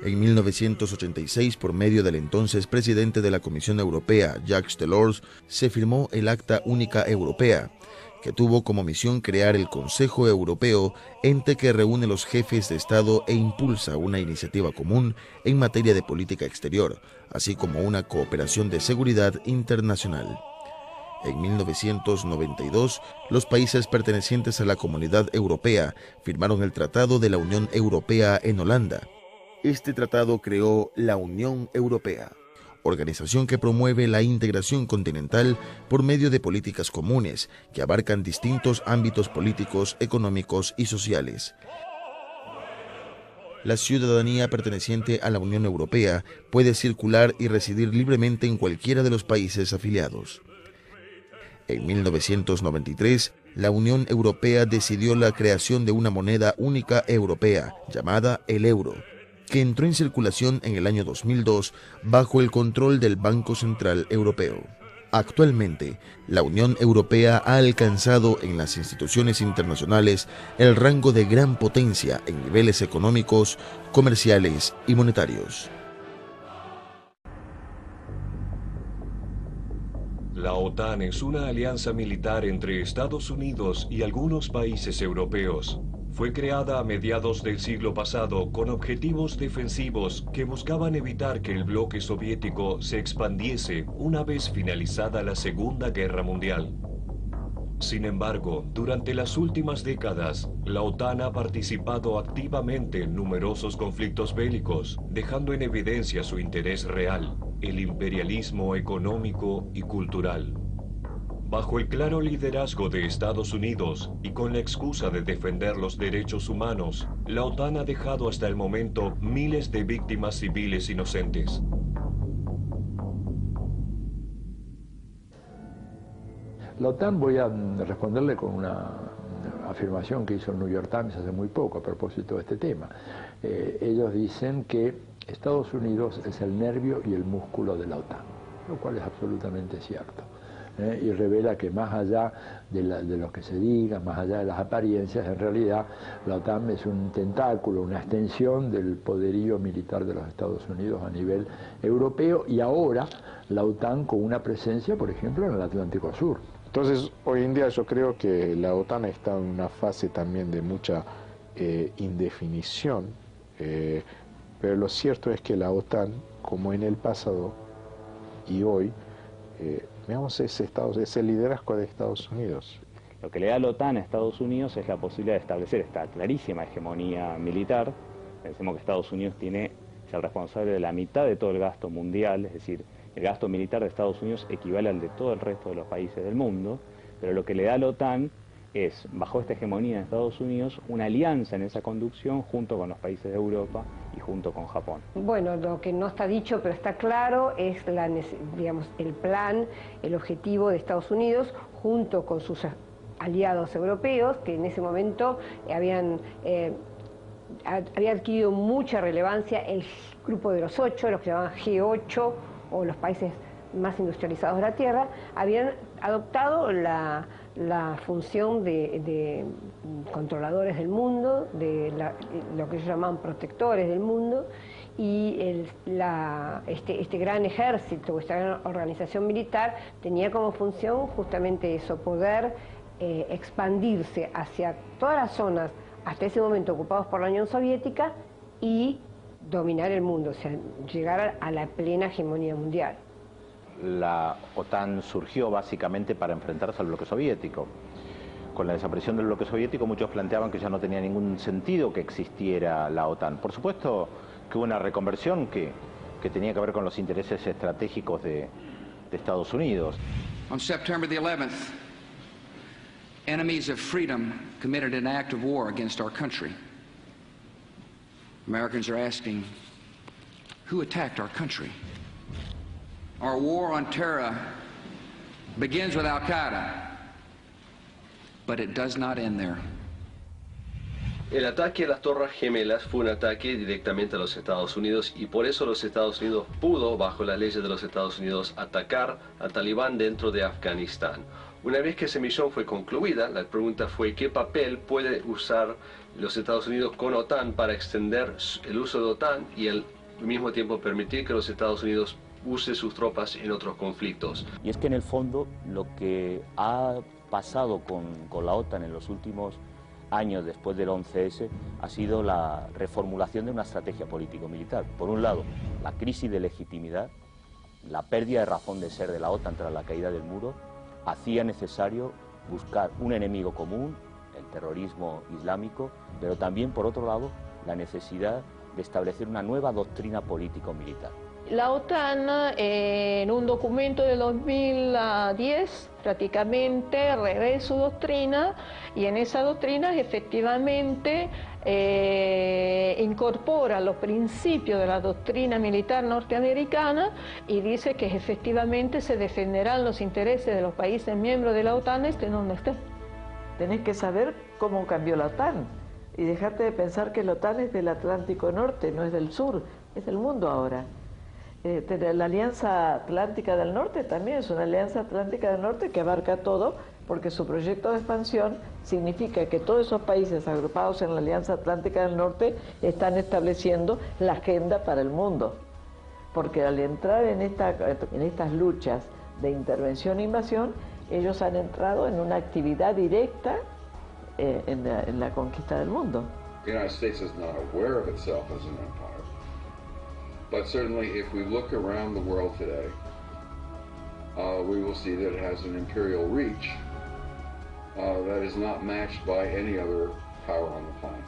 En 1986, por medio del entonces presidente de la Comisión Europea, Jacques Delors, se firmó el Acta Única Europea, que tuvo como misión crear el Consejo Europeo, ente que reúne los jefes de Estado e impulsa una iniciativa común en materia de política exterior, así como una cooperación de seguridad internacional. En 1992, los países pertenecientes a la Comunidad Europea firmaron el Tratado de la Unión Europea en Holanda. Este tratado creó la Unión Europea, organización que promueve la integración continental por medio de políticas comunes que abarcan distintos ámbitos políticos, económicos y sociales. La ciudadanía perteneciente a la Unión Europea puede circular y residir libremente en cualquiera de los países afiliados. En 1993, la Unión Europea decidió la creación de una moneda única europea, llamada el euro, que entró en circulación en el año 2002 bajo el control del Banco Central Europeo. Actualmente, la Unión Europea ha alcanzado en las instituciones internacionales el rango de gran potencia en niveles económicos, comerciales y monetarios. La OTAN es una alianza militar entre Estados Unidos y algunos países europeos. Fue creada a mediados del siglo pasado con objetivos defensivos que buscaban evitar que el bloque soviético se expandiese una vez finalizada la Segunda Guerra Mundial. Sin embargo, durante las últimas décadas, la OTAN ha participado activamente en numerosos conflictos bélicos, dejando en evidencia su interés real, el imperialismo económico y cultural. Bajo el claro liderazgo de Estados Unidos y con la excusa de defender los derechos humanos, la OTAN ha dejado hasta el momento miles de víctimas civiles inocentes. La OTAN, voy a responderle con una afirmación que hizo el New York Times hace muy poco a propósito de este tema. Ellos dicen que Estados Unidos es el nervio y el músculo de la OTAN, lo cual es absolutamente cierto. Y revela que más allá de lo que se diga, más allá de las apariencias, en realidad la OTAN es un tentáculo, una extensión del poderío militar de los Estados Unidos a nivel europeo, y ahora la OTAN con una presencia, por ejemplo, en el Atlántico Sur. Entonces, hoy en día yo creo que la OTAN está en una fase también de mucha indefinición, pero lo cierto es que la OTAN, como en el pasado y hoy, veamos ese liderazgo de Estados Unidos. Lo que le da la OTAN a Estados Unidos es la posibilidad de establecer esta clarísima hegemonía militar. Pensemos que Estados Unidos es el responsable de la mitad de todo el gasto mundial, es decir, el gasto militar de Estados Unidos equivale al de todo el resto de los países del mundo, pero lo que le da a la OTAN es, bajo esta hegemonía de Estados Unidos, una alianza en esa conducción junto con los países de Europa y junto con Japón. Bueno, lo que no está dicho pero está claro es el plan, el objetivo de Estados Unidos junto con sus aliados europeos, que en ese momento había adquirido mucha relevancia el grupo de los 8, los que llamaban G8, o los países más industrializados de la Tierra, habían adoptado la la función de controladores del mundo, lo que ellos llamaban protectores del mundo, y este gran ejército, esta gran organización militar tenía como función justamente eso, poder expandirse hacia todas las zonas hasta ese momento ocupados por la Unión Soviética y dominar el mundo, o sea, llegar a la plena hegemonía mundial. La OTAN surgió básicamente para enfrentarse al bloque soviético. Con la desaparición del bloque soviético muchos planteaban que ya no tenía ningún sentido que existiera la OTAN. Por supuesto que hubo una reconversión que tenía que ver con los intereses estratégicos de Estados Unidos. On September the 11th, enemies of freedom committed an act of war against our country. Americans are asking, who attacked our country? Our war on terror begins with Al-Qaeda, but it does not end there. El ataque a las Torres Gemelas fue un ataque directamente a los Estados Unidos y por eso los Estados Unidos pudo, bajo las leyes de los Estados Unidos, atacar a Talibán dentro de Afganistán. Una vez que esa misión fue concluida, la pregunta fue qué papel puede usar los Estados Unidos con OTAN para extender el uso de OTAN y al mismo tiempo permitir que los Estados Unidos use sus tropas en otros conflictos. Y es que en el fondo lo que ha pasado con la OTAN en los últimos años después del 11S ha sido la reformulación de una estrategia político-militar. Por un lado, la crisis de legitimidad, la pérdida de razón de ser de la OTAN tras la caída del muro, hacía necesario buscar un enemigo común, el terrorismo islámico, pero también, por otro lado, la necesidad de establecer una nueva doctrina político-militar. La OTAN, en un documento de 2010, prácticamente revé su doctrina y en esa doctrina efectivamente incorpora los principios de la doctrina militar norteamericana y dice que efectivamente se defenderán los intereses de los países miembros de la OTAN estén donde estén. Tenés que saber cómo cambió la OTAN y dejarte de pensar que la OTAN es del Atlántico Norte, no es del sur, es del mundo ahora. La Alianza Atlántica del Norte también es una Alianza Atlántica del Norte que abarca todo, porque su proyecto de expansión significa que todos esos países agrupados en la Alianza Atlántica del Norte están estableciendo la agenda para el mundo. Porque al entrar en estas luchas de intervención e invasión, ellos han entrado en una actividad directa en la conquista del mundo. The United States is not aware of itself as an empire. But certainly, if we look around the world today, we will see that it has an imperial reach that is not matched by any other power on the planet.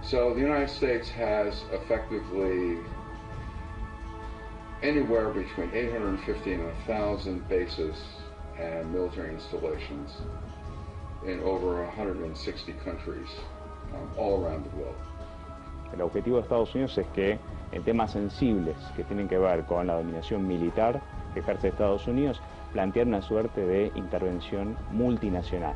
So the United States has effectively anywhere between 850 and 1,000 bases and military installations in over 160 countries all around the globe. El objetivo de Estados Unidos es que en temas sensibles que tienen que ver con la dominación militar que ejerce Estados Unidos, plantear una suerte de intervención multinacional,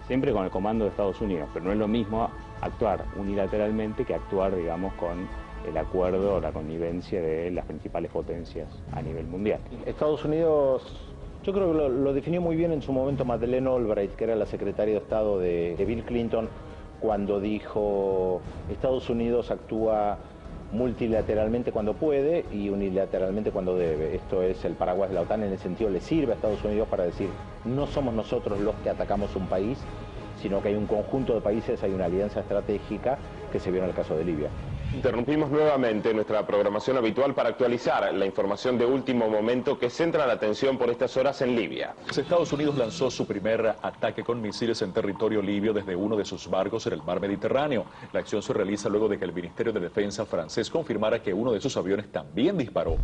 siempre con el comando de Estados Unidos, pero no es lo mismo actuar unilateralmente que actuar, digamos, con el acuerdo o la connivencia de las principales potencias a nivel mundial. Estados Unidos, yo creo que lo definió muy bien en su momento Madeleine Albright, que era la secretaria de Estado de Bill Clinton, cuando dijo Estados Unidos actúa multilateralmente cuando puede y unilateralmente cuando debe. Esto es el paraguas de la OTAN, en el sentido le sirve a Estados Unidos para decir no somos nosotros los que atacamos un país, sino que hay un conjunto de países, hay una alianza estratégica que se vio en el caso de Libia. Interrumpimos nuevamente nuestra programación habitual para actualizar la información de último momento que centra la atención por estas horas en Libia. Estados Unidos lanzó su primer ataque con misiles en territorio libio desde uno de sus barcos en el mar Mediterráneo. La acción se realiza luego de que el Ministerio de Defensa francés confirmara que uno de sus aviones también disparó.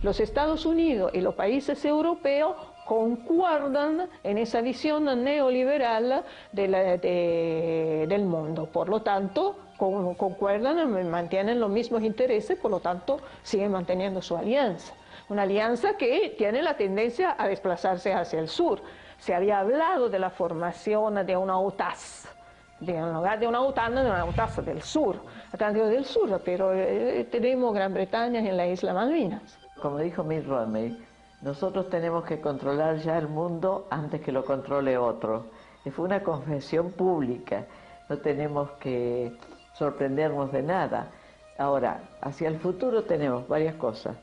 Los Estados Unidos y los países europeos concuerdan en esa visión neoliberal del mundo. Por lo tanto, concuerdan, mantienen los mismos intereses, por lo tanto, siguen manteniendo su alianza. Una alianza que tiene la tendencia a desplazarse hacia el sur. Se había hablado de la formación de una OTAS, en lugar de una OTAN, de una OTAS del sur, Atlántico del Sur, pero tenemos Gran Bretaña en la isla Malvinas. Como dijo Mitt Romney, Nosotros tenemos que controlar ya el mundo antes que lo controle otro. Fue una confesión pública, no tenemos que sorprendernos de nada. Ahora, hacia el futuro tenemos varias cosas.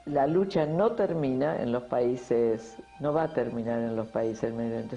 La lucha no termina en los países, no va a terminar en los países del Medio Oriente.